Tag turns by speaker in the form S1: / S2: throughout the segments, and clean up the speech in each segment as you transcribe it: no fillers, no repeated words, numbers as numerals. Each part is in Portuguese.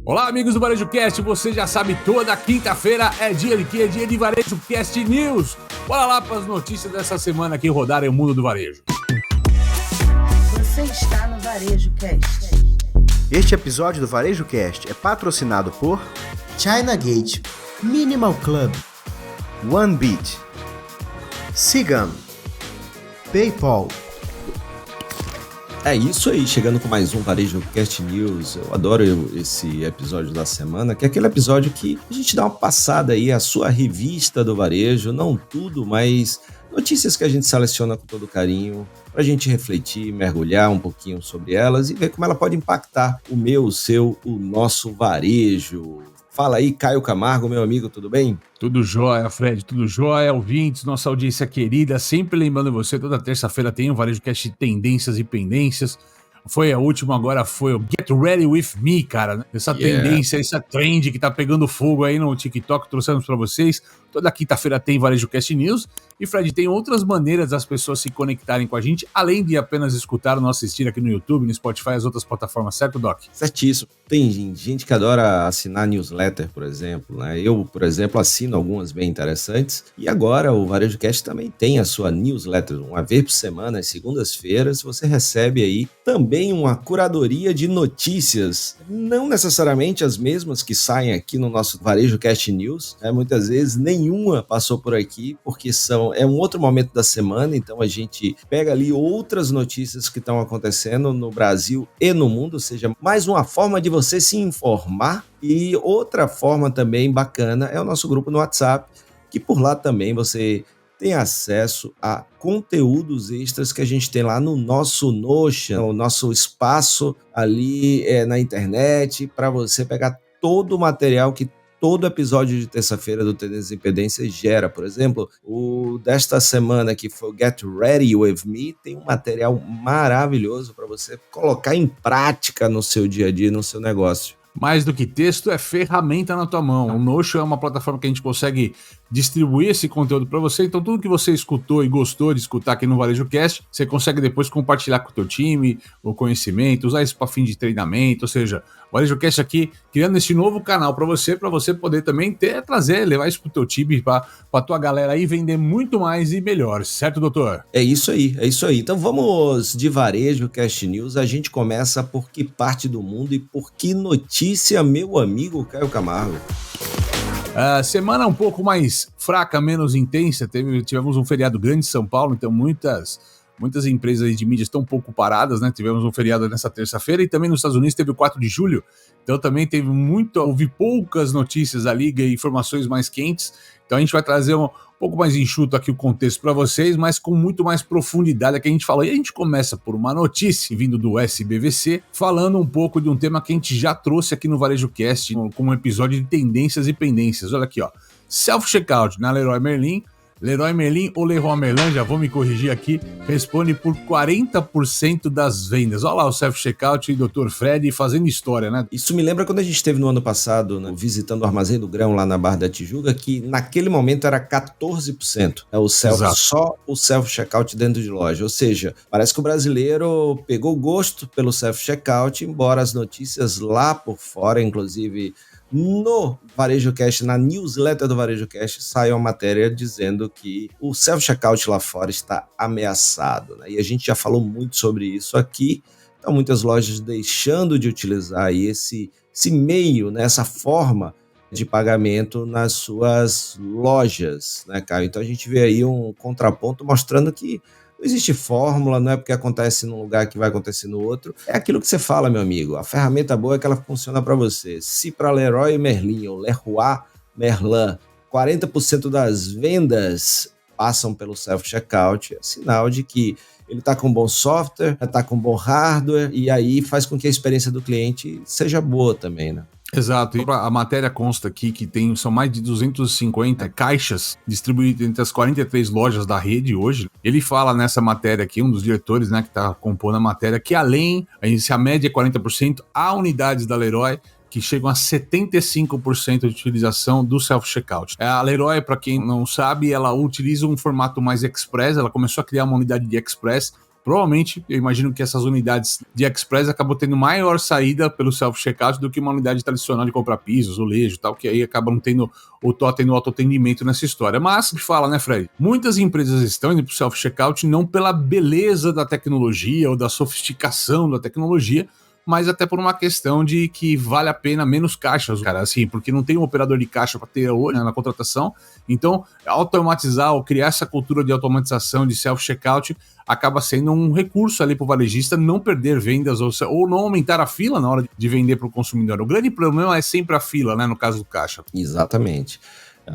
S1: Olá, amigos do Varejo Cast, você já sabe, toda quinta-feira é dia de quê? É dia de Varejo Cast News. Bora lá para as notícias dessa semana que rodaram o mundo do varejo.
S2: Você está no Varejo Cast.
S3: Este episódio do Varejo Cast é patrocinado por
S4: China Gate, Minimal Club,
S3: OneBeat, Sigam,
S4: PayPal.
S5: É isso aí, chegando com mais um Varejo Cast News. Eu adoro esse episódio da semana, que é aquele episódio que a gente dá uma passada aí, a sua revista do varejo, não tudo, mas notícias que a gente seleciona com todo carinho, pra gente refletir, mergulhar um pouquinho sobre elas e ver como ela pode impactar o meu, o seu, o nosso varejo. Fala aí, Caio Camargo, meu amigo, tudo bem?
S1: Tudo jóia, Fred, tudo jóia, ouvintes, nossa audiência querida, sempre lembrando você, toda terça-feira tem um Varejo Cast de tendências e pendências. Foi a última, agora foi o Get Ready With Me, cara. Essa tendência, essa trend que tá pegando fogo aí no TikTok, trouxemos pra vocês. Toda quinta-feira tem Varejo Cast News. E, Fred, tem outras maneiras das pessoas se conectarem com a gente, além de apenas escutar ou assistir aqui no YouTube, no Spotify e as outras plataformas, certo, Doc?
S5: Certíssimo. Tem gente que adora assinar newsletter, por exemplo, né? Eu, por exemplo, assino algumas bem interessantes. E agora o Varejo Cast também tem a sua newsletter. Uma vez por semana, às segundas-feiras, você recebe aí também uma curadoria de notícias. Não necessariamente as mesmas que saem aqui no nosso Varejo Cast News, né? Muitas vezes nenhuma passou por aqui, porque é um outro momento da semana, então a gente pega ali outras notícias que estão acontecendo no Brasil e no mundo, ou seja, mais uma forma de você se informar. E outra forma também bacana é o nosso grupo no WhatsApp, que por lá também você tem acesso a conteúdos extras que a gente tem lá no nosso Notion, o nosso espaço ali na internet, para você pegar todo o material que todo episódio de terça-feira do Tendências e Pendências gera. Por exemplo, o desta semana, que foi o Get Ready With Me, tem um material maravilhoso para você colocar em prática no seu dia a dia, no seu negócio.
S1: Mais do que texto, é ferramenta na tua mão. O Notion é uma plataforma que a gente consegue distribuir esse conteúdo para você. Então, tudo que você escutou e gostou de escutar aqui no Varejo Cast, você consegue depois compartilhar com o teu time, o conhecimento, usar isso para fim de treinamento. Ou seja, o Varejo Cast aqui, criando esse novo canal para você poder também levar isso pro teu time, para tua galera aí vender muito mais e melhor. Certo, doutor?
S5: É isso aí, é isso aí. Então, vamos de Varejo Cast News. A gente começa por que parte do mundo e por que notícia, meu amigo Caio Camargo.
S1: Semana um pouco mais fraca, menos intensa. Tivemos um feriado grande em São Paulo, então muitas empresas de mídia estão um pouco paradas, né? Tivemos um feriado nessa terça-feira e também nos Estados Unidos teve o 4 de julho, então também houve poucas notícias ali, informações mais quentes. Então a gente vai trazer um pouco mais enxuto aqui o contexto para vocês, mas com muito mais profundidade que a gente falou. E a gente começa por uma notícia vindo do SBVC, falando um pouco de um tema que a gente já trouxe aqui no Varejo Cast, como um episódio de tendências e pendências. Olha aqui, ó. Self-checkout na Leroy Merlin. Leroy Merlin ou Leroy Merlin, já vou me corrigir aqui, responde por 40% das vendas. Olha lá o self-checkout e Dr. Fred fazendo história, né?
S5: Isso me lembra quando a gente esteve no ano passado, né, visitando o Armazém do Grão lá na Barra da Tijuca, que naquele momento era 14%. Só o self-checkout dentro de loja. Ou seja, parece que o brasileiro pegou gosto pelo self-checkout, embora as notícias lá por fora, inclusive no Varejo Cast, na newsletter do Varejo Cast, saiu uma matéria dizendo que o self-checkout lá fora está ameaçado, né? E a gente já falou muito sobre isso aqui. Então, muitas lojas deixando de utilizar aí esse meio, né, essa forma de pagamento nas suas lojas, né, Caio? Então, a gente vê aí um contraponto mostrando que não existe fórmula, não é porque acontece num lugar que vai acontecer no outro. É aquilo que você fala, meu amigo. A ferramenta boa é que ela funciona para você. Se para Leroy Merlin ou Leroy Merlin, 40% das vendas passam pelo self-checkout, é sinal de que ele está com bom software, está com bom hardware, e aí faz com que a experiência do cliente seja boa também, né?
S1: Exato, e a matéria consta aqui que são mais de 250 caixas distribuídas entre as 43 lojas da rede hoje. Ele fala nessa matéria aqui, um dos diretores, né, que está compondo a matéria, que se a média é 40%, há unidades da Leroy que chegam a 75% de utilização do self-checkout. A Leroy, para quem não sabe, ela utiliza um formato mais express, ela começou a criar uma unidade de express Provavelmente, eu imagino que essas unidades de Express acabam tendo maior saída pelo self-checkout do que uma unidade tradicional de comprar pisos, azulejo e tal, que aí acabam tendo o totem no autoatendimento nessa história. Mas, que fala, né, Fred? Muitas empresas estão indo para o self-checkout não pela beleza da tecnologia ou da sofisticação da tecnologia, mas até por uma questão de que vale a pena menos caixas, cara, assim, porque não tem um operador de caixa para ter hoje, né, na contratação. Então, automatizar ou criar essa cultura de automatização de self-checkout acaba sendo um recurso ali para o varejista não perder vendas ou não aumentar a fila na hora de vender para o consumidor. O grande problema é sempre a fila, né, no caso do caixa.
S5: Exatamente.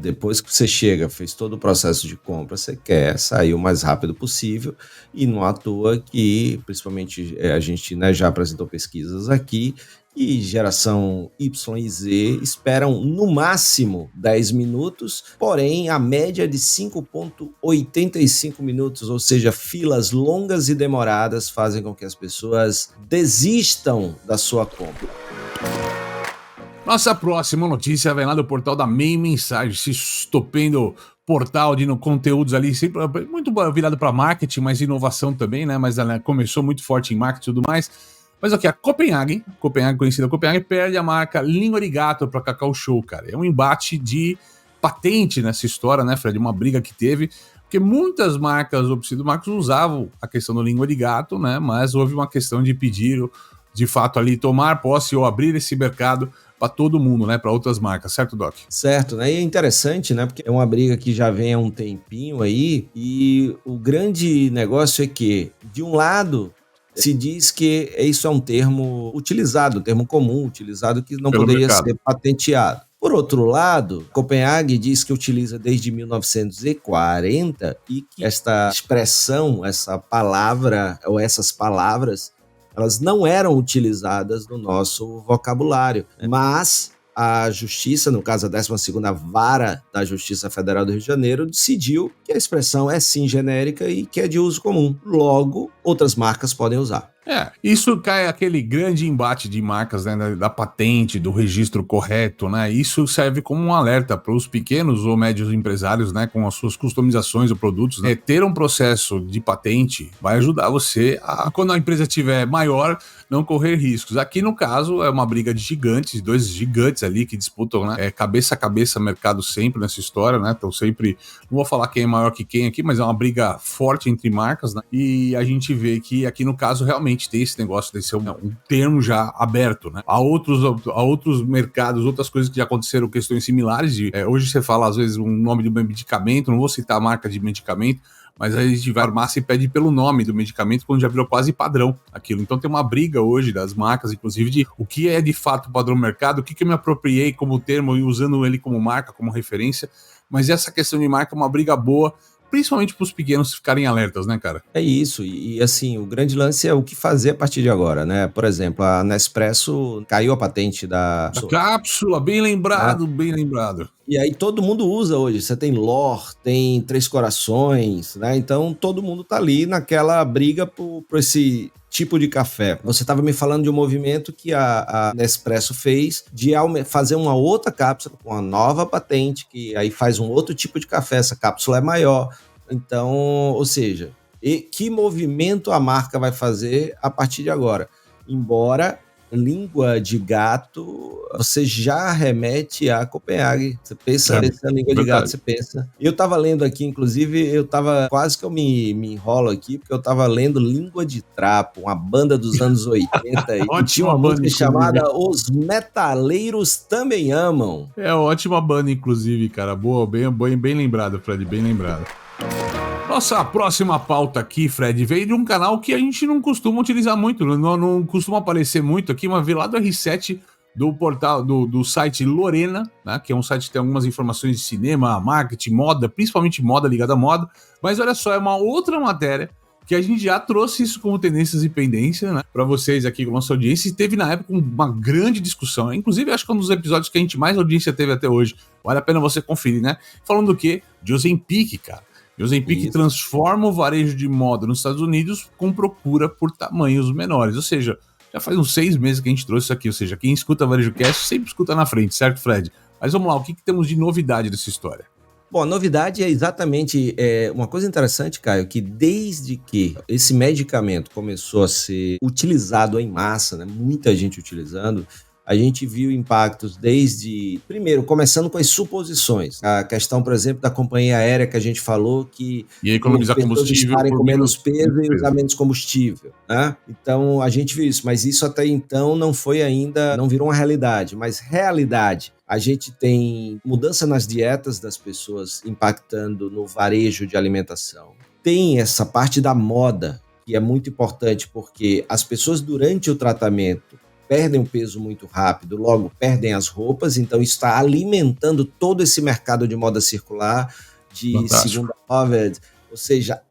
S5: Depois que você chega, fez todo o processo de compra, você quer sair o mais rápido possível, e não à toa que, principalmente, a gente, né, já apresentou pesquisas aqui, e geração Y e Z esperam no máximo 10 minutos, porém a média é de 5,85 minutos, ou seja, filas longas e demoradas fazem com que as pessoas desistam da sua compra.
S1: Nossa próxima notícia vem lá do portal da Main Mensagem, se estupendo portal de conteúdos ali, sempre muito virado para marketing, mas inovação também, né? Mas ela começou muito forte em marketing e tudo mais. Mas aqui, a Copenhagen, conhecida Copenhagen, perde a marca Língua de Gato para Cacau Show, cara. É um embate de patente nessa história, né, Fred? Uma briga que teve, porque muitas marcas ou pseudomarcas usavam a questão do Língua de Gato, né? Mas houve uma questão de pedir, de fato, ali tomar posse ou abrir esse mercado para todo mundo, né, para outras marcas, certo, Doc?
S5: Certo, né? E é interessante, né, porque é uma briga que já vem há um tempinho aí, e o grande negócio é que, de um lado, se diz que isso é um termo utilizado, um termo comum, utilizado, que não poderia ser patenteado. Por outro lado, Copenhagen diz que utiliza desde 1940 e que esta expressão, essa palavra, ou essas palavras, elas não eram utilizadas no nosso vocabulário, mas a Justiça, no caso a 12ª Vara da Justiça Federal do Rio de Janeiro, decidiu que a expressão é sim genérica e que é de uso comum. Logo, outras marcas podem usar.
S1: Isso cai aquele grande embate de marcas, né, da patente, do registro correto, né? Isso serve como um alerta para os pequenos ou médios empresários, né, com as suas customizações ou produtos, né? Ter um processo de patente vai ajudar você a, quando a empresa tiver maior, não correr riscos. Aqui, no caso, é uma briga de gigantes, dois gigantes ali que disputam, né, cabeça a cabeça mercado sempre nessa história, né? Então sempre, não vou falar quem é maior que quem aqui, mas é uma briga forte entre marcas, né? E a gente vê que aqui, no caso, realmente tem esse negócio de ser um termo já aberto, né? Há outros mercados, outras coisas que já aconteceram, questões similares. Hoje você fala, às vezes, um nome de um medicamento, não vou citar a marca de medicamento, mas aí a gente vai armar e pede pelo nome do medicamento, quando já virou quase padrão aquilo. Então tem uma briga hoje das marcas, inclusive, de o que é de fato padrão mercado, o que eu me apropriei como termo e usando ele como marca, como referência. Mas essa questão de marca é uma briga boa, principalmente para os pequenos ficarem alertas, né, cara?
S5: É isso, e assim, o grande lance é o que fazer a partir de agora, né? Por exemplo, a Nespresso caiu a patente da
S1: cápsula, bem lembrado, bem lembrado.
S5: E aí todo mundo usa hoje, você tem L'Or, tem Três Corações, né? Então todo mundo tá ali naquela briga por esse tipo de café. Você estava me falando de um movimento que a Nespresso fez de fazer uma outra cápsula com uma nova patente, que aí faz um outro tipo de café, essa cápsula é maior. Então, ou seja, que movimento a marca vai fazer a partir de agora? Embora Língua de Gato, você já remete a Copenhagen. Você pensa nessa língua de gato, você pensa. Eu tava lendo aqui, inclusive, quase que eu me enrolo aqui, porque eu tava lendo Língua de Trapo, uma banda dos anos 80, e tinha uma música chamada Os Metaleiros Também Amam.
S1: É ótima banda, inclusive, cara. Boa, bem lembrado, Fred, bem lembrado. Nossa próxima pauta aqui, Fred, veio de um canal que a gente não costuma utilizar muito, não costuma aparecer muito aqui, mas veio lá do R7, do portal, do site Lorena, né, que é um site que tem algumas informações de cinema, marketing, moda, principalmente moda ligada à moda, mas olha só, é uma outra matéria que a gente já trouxe isso como tendências e pendências, né, para vocês aqui com a nossa audiência, e teve na época uma grande discussão, inclusive acho que é um dos episódios que a gente mais audiência teve até hoje, vale a pena você conferir, né, falando do quê? De Ozempic, cara. E o Ozempic transforma o varejo de moda nos Estados Unidos com procura por tamanhos menores. Ou seja, já faz uns 6 meses que a gente trouxe isso aqui. Ou seja, quem escuta VarejoCast sempre escuta na frente, certo, Fred? Mas vamos lá, o que temos de novidade dessa história?
S5: Bom, a novidade é exatamente uma coisa interessante, Caio, que desde que esse medicamento começou a ser utilizado em massa, né, muita gente utilizando, a gente viu impactos desde, primeiro, começando com as suposições. A questão, por exemplo, da companhia aérea que a gente falou que
S1: E economizar combustível
S5: estarem
S1: por
S5: com menos peso e
S1: peso.
S5: usar menos combustível, né? Então, a gente viu isso, mas isso até então não foi ainda, não virou uma realidade, mas realidade. A gente tem mudança nas dietas das pessoas impactando no varejo de alimentação. Tem essa parte da moda, que é muito importante, porque as pessoas durante o tratamento perdem o peso muito rápido, logo perdem as roupas, então isso está alimentando todo esse mercado de moda circular, de
S1: Fantástico.
S5: segunda moda, ou seja,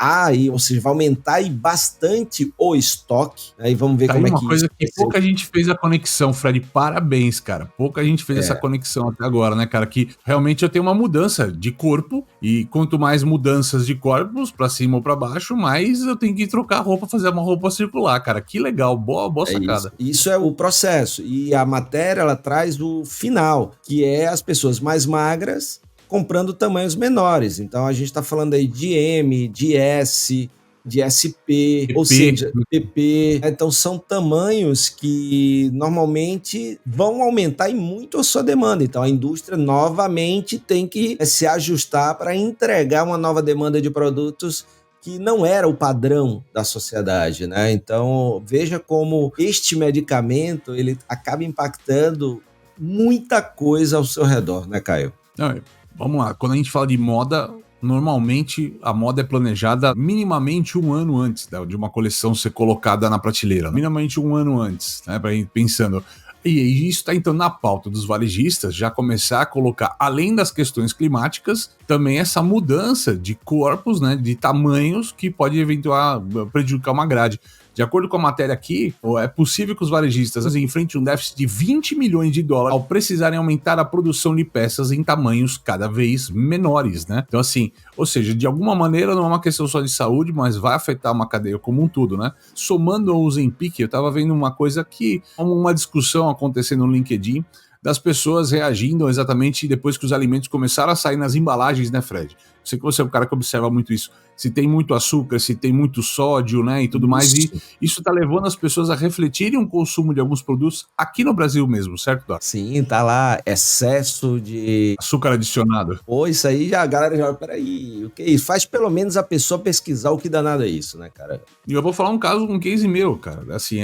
S5: vai aumentar aí bastante o estoque, aí vamos ver
S1: Tá aí
S5: como é
S1: uma
S5: que
S1: coisa
S5: isso
S1: que
S5: vai ser.
S1: pouca gente fez a conexão, Fred. Parabéns, cara. Pouca gente fez essa conexão até agora, né, cara? Que realmente eu tenho uma mudança de corpo e quanto mais mudanças de corpos, pra cima ou pra baixo, mais eu tenho que trocar a roupa, fazer uma roupa circular, cara. Que legal, boa sacada.
S5: Isso é o processo. E a matéria, ela traz o final, que é as pessoas mais magras comprando tamanhos menores. Então, a gente está falando aí de M, de S, de SP, ou seja, PP. Então, são tamanhos que normalmente vão aumentar em muito a sua demanda. Então, a indústria novamente tem que se ajustar para entregar uma nova demanda de produtos que não era o padrão da sociedade, né? Então, veja como este medicamento, ele acaba impactando muita coisa ao seu redor, né, Caio?
S1: Não, vamos lá, quando a gente fala de moda, normalmente a moda é planejada minimamente um ano antes de uma coleção ser colocada na prateleira. Minimamente um ano antes, né? Pra ir pensando. E isso está então na pauta dos varejistas, já começar a colocar, além das questões climáticas, também essa mudança de corpos, né, de tamanhos que pode eventualmente prejudicar uma grade. De acordo com a matéria aqui, é possível que os varejistas enfrentem um déficit de 20 milhões de dólares ao precisarem aumentar a produção de peças em tamanhos cada vez menores, né? Então, assim, ou seja, de alguma maneira não é uma questão só de saúde, mas vai afetar uma cadeia como um todo, né? Somando ao Ozempic, eu tava vendo uma coisa que, uma discussão acontecendo no LinkedIn, das pessoas reagindo exatamente depois que os alimentos começaram a sair nas embalagens, né, Fred? Sei que você é um cara que observa muito isso. Se tem muito açúcar, se tem muito sódio, né, e tudo mais. E isso tá levando as pessoas a refletirem o consumo de alguns produtos aqui no Brasil mesmo, certo, Doc?
S5: Sim, tá lá, excesso de
S1: açúcar adicionado.
S5: Pô, isso aí já, a galera já, peraí, o que é isso? Faz pelo menos a pessoa pesquisar o que danado é isso, né, cara?
S1: E eu vou falar um caso, um case meu, cara. Assim,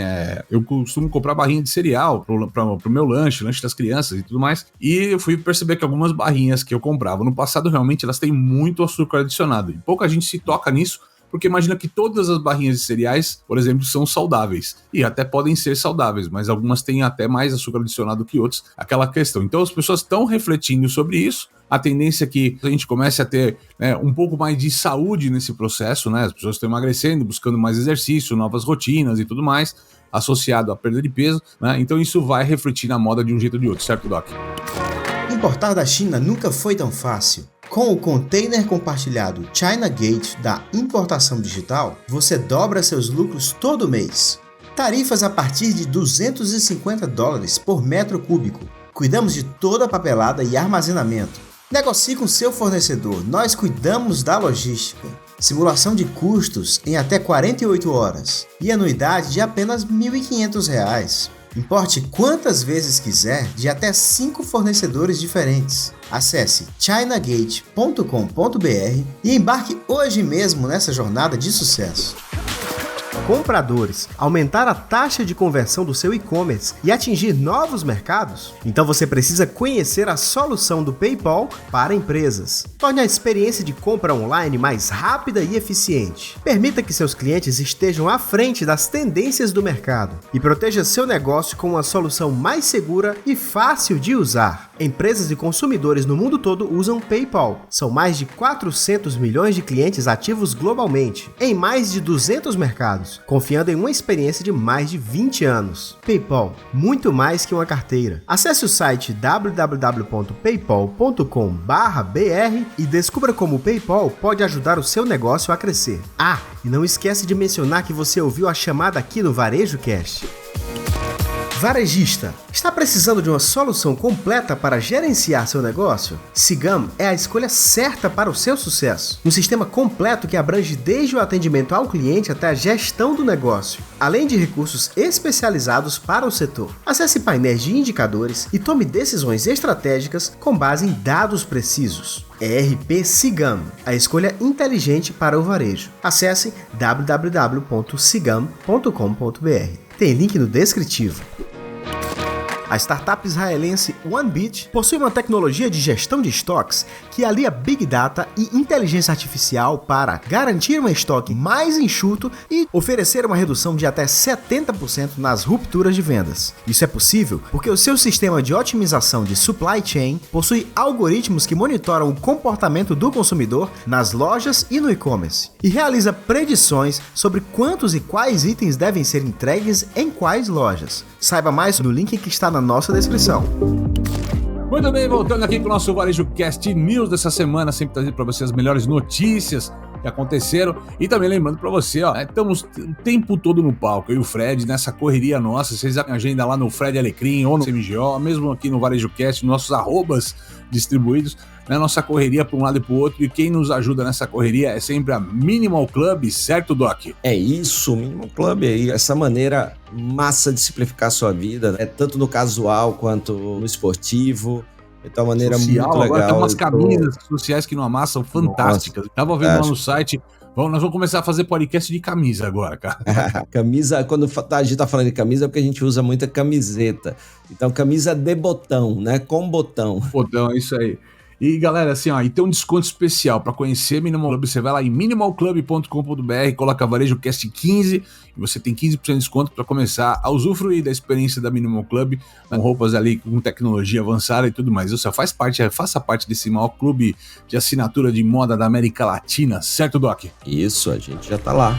S1: eu costumo comprar barrinha de cereal pro meu lanche das crianças e tudo mais. E eu fui perceber que algumas barrinhas que eu comprava no passado, realmente, elas têm muito açúcar adicionado. E pouca gente se toca nisso, porque imagina que todas as barrinhas de cereais, por exemplo, são saudáveis. E até podem ser saudáveis, mas algumas têm até mais açúcar adicionado que outros. Aquela questão. Então as pessoas estão refletindo sobre isso. A tendência é que a gente comece a ter, né, um pouco mais de saúde nesse processo, né? As pessoas estão emagrecendo, buscando mais exercício, novas rotinas e tudo mais, associado à perda de peso, né? Então isso vai refletir na moda de um jeito ou de outro, certo, Doc?
S4: Importar da China nunca foi tão fácil. Com o container compartilhado China Gate da importação digital, você dobra seus lucros todo mês. Tarifas a partir de $250 por metro cúbico. Cuidamos de toda a papelada e armazenamento. Negocie com seu fornecedor, nós cuidamos da logística. Simulação de custos em até 48 horas e anuidade de apenas R$ 1.500. Importe quantas vezes quiser de até 5 fornecedores diferentes. Acesse chinagate.com.br e embarque hoje mesmo nessa jornada de sucesso.
S3: Compradores, aumentar a taxa de conversão do seu e-commerce e atingir novos mercados? Então você precisa conhecer a solução do PayPal para empresas. Torne a experiência de compra online mais rápida e eficiente. Permita que seus clientes estejam à frente das tendências do mercado e proteja seu negócio com uma solução mais segura e fácil de usar. Empresas e consumidores no mundo todo usam PayPal. São mais de 400 milhões de clientes ativos globalmente, em mais de 200 mercados, confiando em uma experiência de mais de 20 anos. PayPal, muito mais que uma carteira. Acesse o site www.paypal.com/br e descubra como o PayPal pode ajudar o seu negócio a crescer. Ah, e não esquece de mencionar que você ouviu a chamada aqui no Varejo Cast. Varejista, está precisando de uma solução completa para gerenciar seu negócio? Cigam é a escolha certa para o seu sucesso. Um sistema completo que abrange desde o atendimento ao cliente até a gestão do negócio, além de recursos especializados para o setor. Acesse painéis de indicadores e tome decisões estratégicas com base em dados precisos. ERP Cigam, a escolha inteligente para o varejo. Acesse www.cigam.com.br. Tem link no descritivo. A startup israelense OneBit possui uma tecnologia de gestão de estoques que alia Big Data e inteligência artificial para garantir um estoque mais enxuto e oferecer uma redução de até 70% nas rupturas de vendas. Isso é possível porque o seu sistema de otimização de supply chain possui algoritmos que monitoram o comportamento do consumidor nas lojas e no e-commerce e realiza predições sobre quantos e quais itens devem ser entregues em quais lojas. Saiba mais no link que está na nossa descrição.
S1: Muito bem, voltando aqui com o nosso Varejo Cast News dessa semana, sempre trazendo para você as melhores notícias que aconteceram e também lembrando para você, estamos o tempo todo no palco, eu e o Fred, nessa correria nossa, vocês têm agenda lá no Fred Alecrim ou no CMGO, mesmo aqui no Varejo Cast, nossos arrobas distribuídos, né, nossa correria para um lado e para o outro, e quem nos ajuda nessa correria é sempre a Minimal Club, certo, Doc?
S5: É isso, Minimal Club aí, essa maneira massa de simplificar a sua vida, né, tanto no casual quanto no esportivo. Então, uma maneira
S1: social,
S5: muito legal.
S1: Agora tem umas camisas sociais que não amassam, fantásticas.
S5: Nossa,
S1: tava vendo lá no site. Nós vamos começar a fazer podcast de camisa agora, cara.
S5: Camisa, quando a gente tá falando de camisa, é porque a gente usa muita camiseta. Então, camisa de botão, né? Com botão.
S1: Botão, é isso aí. E galera, assim, e tem um desconto especial para conhecer Minimal Club. Você vai lá em minimalclub.com.br, coloca Varejo Cast 15 e você tem 15% de desconto para começar a usufruir da experiência da Minimal Club, com roupas ali com tecnologia avançada e tudo mais. Você faça parte desse maior clube de assinatura de moda da América Latina, certo, Doc?
S5: Isso, a gente já tá lá.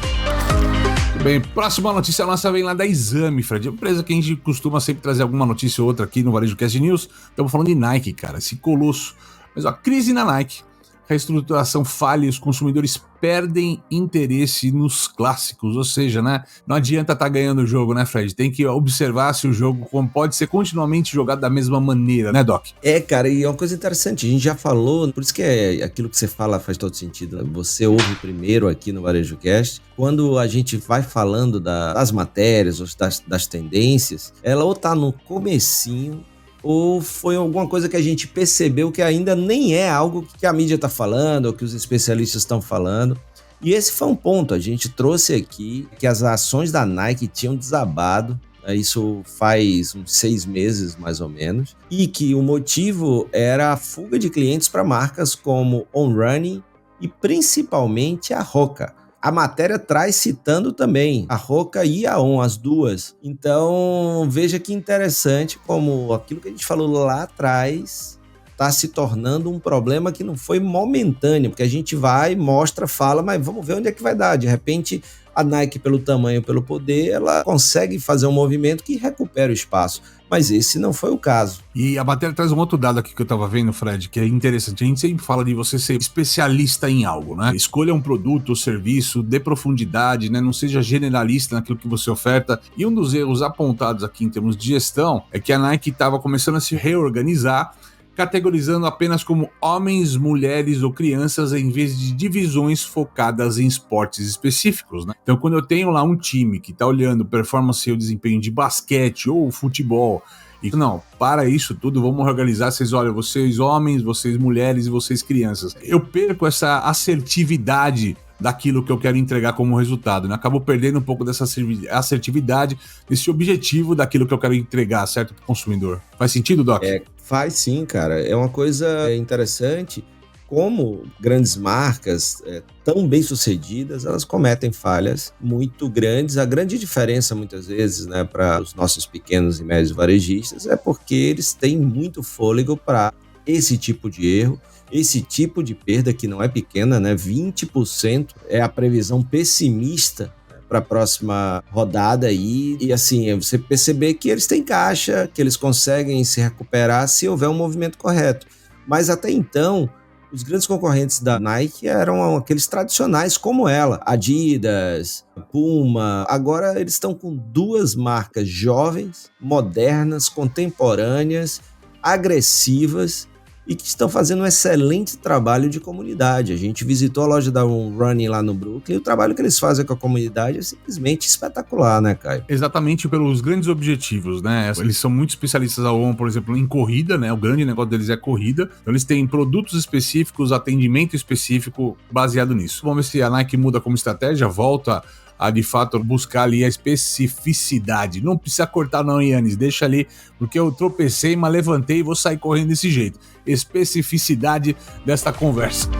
S1: Muito bem, próxima notícia nossa vem lá da Exame, Fred. Empresa que a gente costuma sempre trazer alguma notícia ou outra aqui no Varejo Cast News. Estamos falando de Nike, cara, esse colosso. Mas crise na Nike, a reestruturação falha e os consumidores perdem interesse nos clássicos, ou seja, né, não adianta estar ganhando o jogo, né, Fred? Tem que observar se o jogo pode ser continuamente jogado da mesma maneira, né, Doc?
S5: Cara, e é uma coisa interessante, a gente já falou, por isso que aquilo que você fala faz todo sentido, né? Você ouve primeiro aqui no Varejo Cast, quando a gente vai falando das matérias, ou das tendências, ela ou tá no comecinho, ou foi alguma coisa que a gente percebeu que ainda nem é algo que a mídia está falando, ou que os especialistas estão falando. E esse foi um ponto, a gente trouxe aqui que as ações da Nike tinham desabado, isso faz uns 6 meses mais ou menos, e que o motivo era a fuga de clientes para marcas como On Running e principalmente a Hoka. A matéria traz citando também a Hoka e a On, as duas. Então, veja que interessante como aquilo que a gente falou lá atrás está se tornando um problema que não foi momentâneo, porque a gente vai, mostra, fala, mas vamos ver onde é que vai dar. De repente, a Nike, pelo tamanho, pelo poder, ela consegue fazer um movimento que recupera o espaço. Mas esse não foi o caso.
S1: E a matéria traz um outro dado aqui que eu tava vendo, Fred, que é interessante. A gente sempre fala de você ser especialista em algo, né? Escolha um produto ou serviço, dê profundidade, né? Não seja generalista naquilo que você oferta. E um dos erros apontados aqui em termos de gestão é que a Nike estava começando a se reorganizar, categorizando apenas como homens, mulheres ou crianças em vez de divisões focadas em esportes específicos, né? Então, quando eu tenho lá um time que está olhando performance ou desempenho de basquete ou futebol, e não, para isso tudo, vamos organizar, vocês homens, vocês mulheres e vocês crianças. Eu perco essa assertividade daquilo que eu quero entregar como resultado, né? Acabo perdendo um pouco dessa assertividade, desse objetivo daquilo que eu quero entregar, certo, para o consumidor. Faz sentido, Doc?
S5: Faz sim, cara. É uma coisa interessante como grandes marcas tão bem sucedidas, elas cometem falhas muito grandes. A grande diferença, muitas vezes, né, para os nossos pequenos e médios varejistas é porque eles têm muito fôlego para esse tipo de erro, esse tipo de perda que não é pequena, né? 20% é a previsão pessimista para a próxima rodada aí, e assim, é você perceber que eles têm caixa, que eles conseguem se recuperar se houver um movimento correto. Mas até então, os grandes concorrentes da Nike eram aqueles tradicionais como ela, Adidas, Puma. Agora eles estão com 2 marcas jovens, modernas, contemporâneas, agressivas e que estão fazendo um excelente trabalho de comunidade. A gente visitou a loja da Running lá no Brooklyn e o trabalho que eles fazem com a comunidade é simplesmente espetacular, né, Caio?
S1: Exatamente pelos grandes objetivos, né? Eles são muito especialistas a ON, por exemplo, em corrida, né? O grande negócio deles é corrida. Então eles têm produtos específicos, atendimento específico baseado nisso. Vamos ver se a Nike muda como estratégia, volta a de fato buscar ali a especificidade. Não precisa cortar não, Yannis, deixa ali, porque eu tropecei, mas levantei e vou sair correndo desse jeito. Especificidade desta conversa.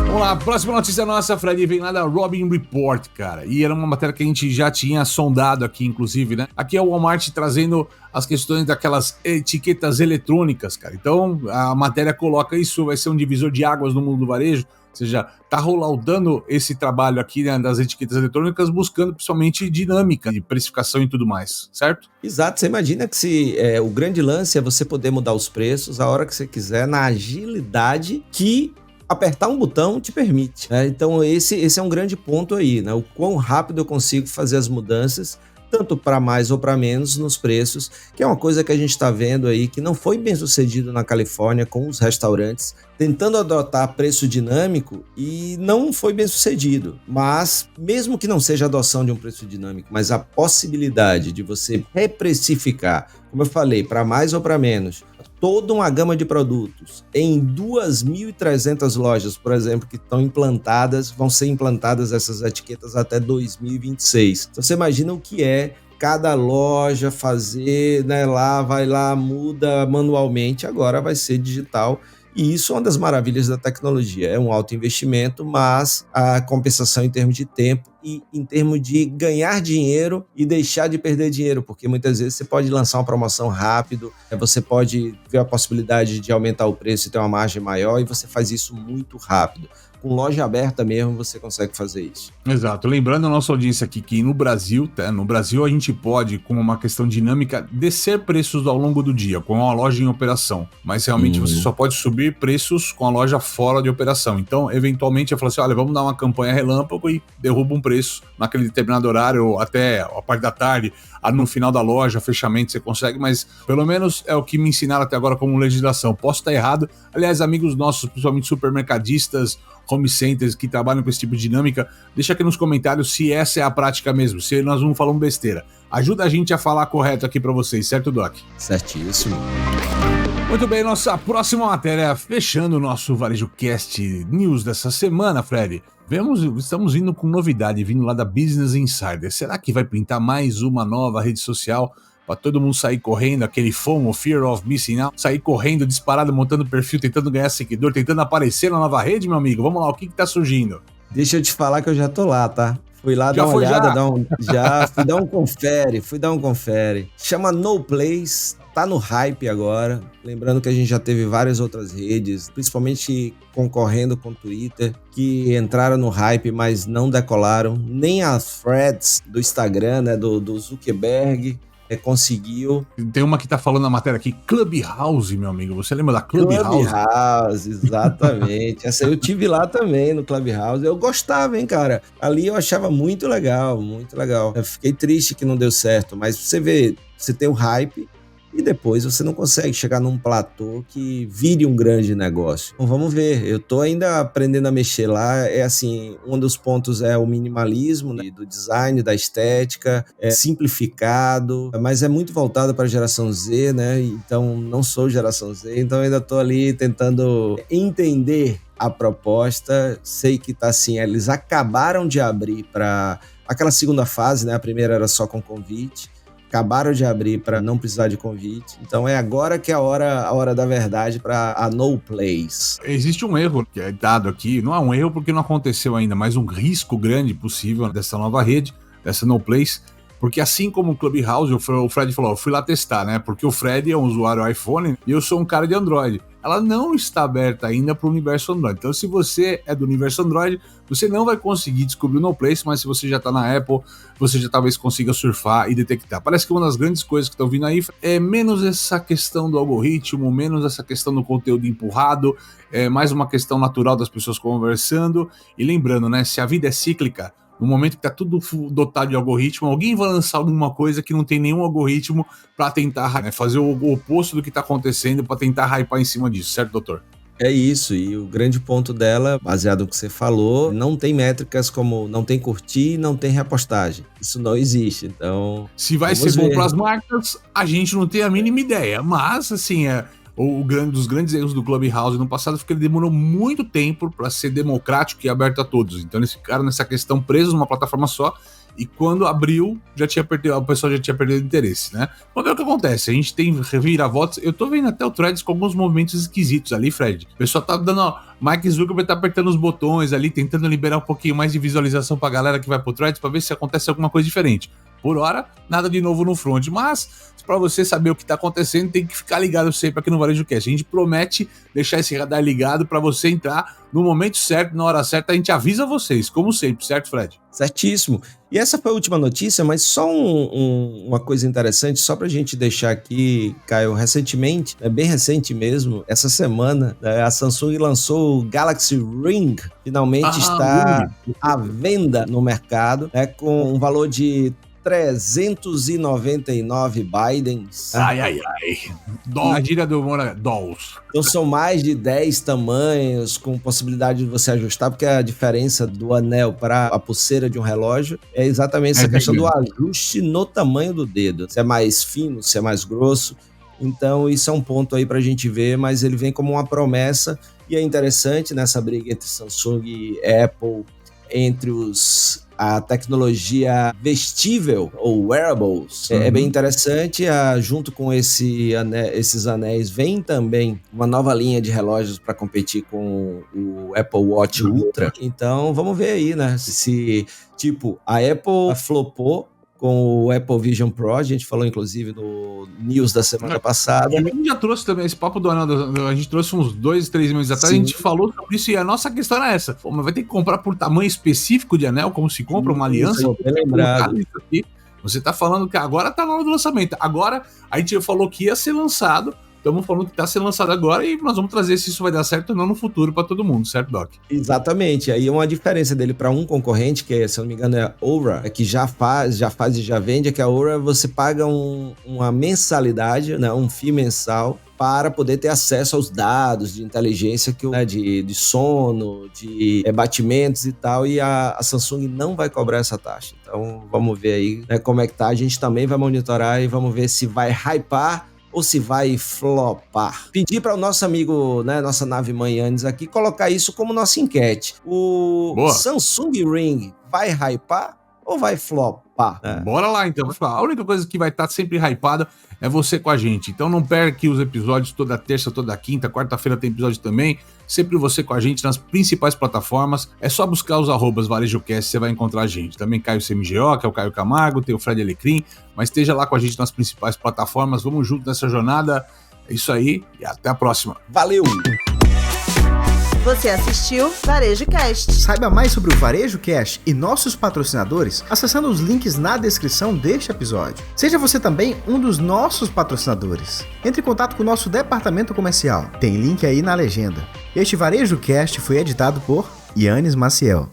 S1: Vamos lá, próxima notícia nossa, Fred, vem lá da Robin Report, cara. E era uma matéria que a gente já tinha sondado aqui, inclusive, né? Aqui é o Walmart trazendo as questões daquelas etiquetas eletrônicas, cara. Então, a matéria coloca isso, vai ser um divisor de águas no mundo do varejo. Ou seja, tá rolando esse trabalho aqui, né, das etiquetas eletrônicas, buscando principalmente dinâmica de precificação e tudo mais, certo?
S5: Exato, você imagina que o grande lance é você poder mudar os preços a hora que você quiser, na agilidade que apertar um botão te permite, né? Então esse é um grande ponto aí, né? O quão rápido eu consigo fazer as mudanças, tanto para mais ou para menos nos preços, que é uma coisa que a gente está vendo aí que não foi bem sucedido na Califórnia com os restaurantes tentando adotar preço dinâmico e não foi bem sucedido. Mas mesmo que não seja a adoção de um preço dinâmico, mas a possibilidade de você reprecificar, como eu falei, para mais ou para menos, toda uma gama de produtos em 2.300 lojas, por exemplo, que estão implantadas, vão ser implantadas essas etiquetas até 2026. Então você imagina o que é cada loja fazer, né, vai lá, muda manualmente, agora vai ser digital. E isso é uma das maravilhas da tecnologia. É um alto investimento, mas a compensação em termos de tempo e em termos de ganhar dinheiro e deixar de perder dinheiro, porque muitas vezes você pode lançar uma promoção rápido, você pode ver a possibilidade de aumentar o preço e ter uma margem maior, e você faz isso muito rápido. Com loja aberta mesmo, você consegue fazer isso.
S1: Exato. Lembrando a nossa audiência aqui que no Brasil a gente pode, com uma questão dinâmica, descer preços ao longo do dia, com a loja em operação. Mas realmente você só pode subir preços com a loja fora de operação. Então, eventualmente, eu falo assim, olha, vamos dar uma campanha relâmpago e derruba um preço naquele determinado horário, ou até a parte da tarde, no final da loja, fechamento, você consegue, mas pelo menos é o que me ensinaram até agora como legislação. Posso estar errado. Aliás, amigos nossos, principalmente supermercadistas, home centers que trabalham com esse tipo de dinâmica, deixa aqui nos comentários se essa é a prática mesmo, se nós não falamos besteira. Ajuda a gente a falar correto aqui para vocês, certo, Doc?
S5: Certíssimo.
S1: Muito bem, nossa próxima matéria, fechando o nosso Varejo Cast News dessa semana, Fred. Estamos vindo com novidade, vindo lá da Business Insider. Será que vai pintar mais uma nova rede social para todo mundo sair correndo, aquele FOMO, Fear of Missing Out, sair correndo, disparado, montando perfil, tentando ganhar seguidor, tentando aparecer na nova rede, meu amigo? Vamos lá, o que tá surgindo?
S5: Deixa eu te falar que eu já tô lá, tá? Fui lá dar uma olhada, fui dar um confere. Chama NoPlace, tá no hype agora. Lembrando que a gente já teve várias outras redes, principalmente concorrendo com o Twitter, que entraram no hype, mas não decolaram. Nem as threads do Instagram, né, do Zuckerberg, conseguiu.
S1: Tem uma que tá falando na matéria aqui, Clubhouse, meu amigo. Você lembra da Clubhouse?
S5: Clubhouse, exatamente. Essa eu tive lá também no Clubhouse. Eu gostava, hein, cara. Ali eu achava muito legal, muito legal. Eu fiquei triste que não deu certo, mas você vê, você tem o hype e depois você não consegue chegar num platô que vire um grande negócio. Então vamos ver, eu tô ainda aprendendo a mexer lá, é assim, um dos pontos é o minimalismo, né, do design, da estética, é simplificado, mas é muito voltado para a geração Z, né, então não sou geração Z, então ainda tô ali tentando entender a proposta, sei que tá assim, eles acabaram de abrir para aquela segunda fase, né, a primeira era só com convite, acabaram de abrir para não precisar de convite. Então é agora que é a hora da verdade para a NoPlace.
S1: Existe um erro que é dado aqui, não é um erro porque não aconteceu ainda, mas um risco grande possível dessa nova rede, dessa NoPlace, porque assim como o Clubhouse, o Fred falou, eu fui lá testar, né? Porque o Fred é um usuário iPhone e eu sou um cara de Android. ela não está aberta ainda para o universo Android. Então, se você é do universo Android, você não vai conseguir descobrir o No Place, mas se você já está na Apple, você já talvez consiga surfar e detectar. Parece que uma das grandes coisas que estão vindo aí é menos essa questão do algoritmo, menos essa questão do conteúdo empurrado, é mais uma questão natural das pessoas conversando. E lembrando, né, se a vida é cíclica, no momento que tá tudo dotado de algoritmo, alguém vai lançar alguma coisa que não tem nenhum algoritmo para tentar, né, fazer o oposto do que tá acontecendo, para tentar hypar em cima disso, certo, doutor?
S5: É isso, e o grande ponto dela, baseado no que você falou, não tem métricas como não tem curtir, não tem repostagem. Isso não existe, então...
S1: Se vai ser bom para as marcas, a gente não tem a mínima ideia, mas, assim, dos grandes erros do Clubhouse no passado foi que ele demorou muito tempo para ser democrático e aberto a todos. Então eles ficaram nessa questão presos numa plataforma só, e quando abriu, o pessoal já tinha perdido o interesse, né? Vamos ver o que acontece. A gente tem reviravoltas. Eu tô vendo até o Threads com alguns movimentos esquisitos ali, Fred. O pessoal tá dando, Mark Zuckerberg tá apertando os botões ali, tentando liberar um pouquinho mais de visualização pra galera que vai pro Threads pra ver se acontece alguma coisa diferente. Por hora, nada de novo no front, mas para você saber o que tá acontecendo, tem que ficar ligado sempre aqui no Varejo Cast. A gente promete deixar esse radar ligado para você entrar no momento certo, na hora certa, a gente avisa vocês, como sempre, certo, Fred?
S5: Certíssimo. E essa foi a última notícia, mas só uma coisa interessante, só pra gente deixar aqui, Caio, recentemente, bem recente mesmo, essa semana, a Samsung lançou o Galaxy Ring, finalmente está à venda no mercado, com um valor de 399 Bidens.
S1: Ai. Na gíria do Mora, dolls.
S5: Então são mais de 10 tamanhos, com possibilidade de você ajustar, porque a diferença do anel para a pulseira de um relógio é exatamente essa questão do ajuste no tamanho do dedo. Se é mais fino, se é mais grosso. Então isso é um ponto aí para a gente ver, mas ele vem como uma promessa, e é interessante nessa briga entre Samsung e Apple, entre a tecnologia vestível ou wearables. É bem interessante. Junto com esses anéis vem também uma nova linha de relógios para competir com o Apple Watch Ultra. Então vamos ver aí, né? Se tipo, a Apple flopou com o Apple Vision Pro, a gente falou inclusive no news da semana passada.
S1: A gente já trouxe também esse papo do anel, a gente trouxe uns 2-3 meses atrás. Sim. A gente falou sobre isso e a nossa questão era essa. Pô, mas vai ter que comprar por tamanho específico de anel, como se compra uma aliança?
S5: Bem lembrado.
S1: Você tá falando que agora tá na hora do lançamento. Agora a gente falou que ia ser lançado. Estamos falando que está sendo lançado agora e nós vamos trazer se isso vai dar certo ou não no futuro para todo mundo, certo, Doc?
S5: Exatamente. Aí uma diferença dele para um concorrente, que se eu não me engano é a Oura, que já faz e já vende, é que a Oura você paga uma mensalidade, né, um FII mensal, para poder ter acesso aos dados de inteligência de sono, de batimentos e tal, e a Samsung não vai cobrar essa taxa. Então vamos ver aí, né, como é que tá. A gente também vai monitorar e vamos ver se vai hypar ou se vai flopar. Pedir para o nosso amigo, né, nossa nave mãe Yannis aqui, colocar isso como nossa enquete. O Samsung Ring vai hypar ou vai flopar?
S1: Bora lá, então. A única coisa que vai estar sempre hypada é você com a gente. Então não perca os episódios toda terça, toda quinta, quarta-feira tem episódio também. Sempre você com a gente nas principais plataformas. É só buscar os @VarejoCast, você vai encontrar a gente. Também Caio CMGO, que é o Caio Camargo, tem o Fred Alecrim. Mas esteja lá com a gente nas principais plataformas. Vamos junto nessa jornada. É isso aí e até a próxima.
S5: Valeu!
S2: Você assistiu Varejo Cast.
S3: Saiba mais sobre o Varejo Cast e nossos patrocinadores acessando os links na descrição deste episódio. Seja você também um dos nossos patrocinadores. Entre em contato com o nosso departamento comercial. Tem link aí na legenda. Este Varejo Cast foi editado por Yannis Maciel.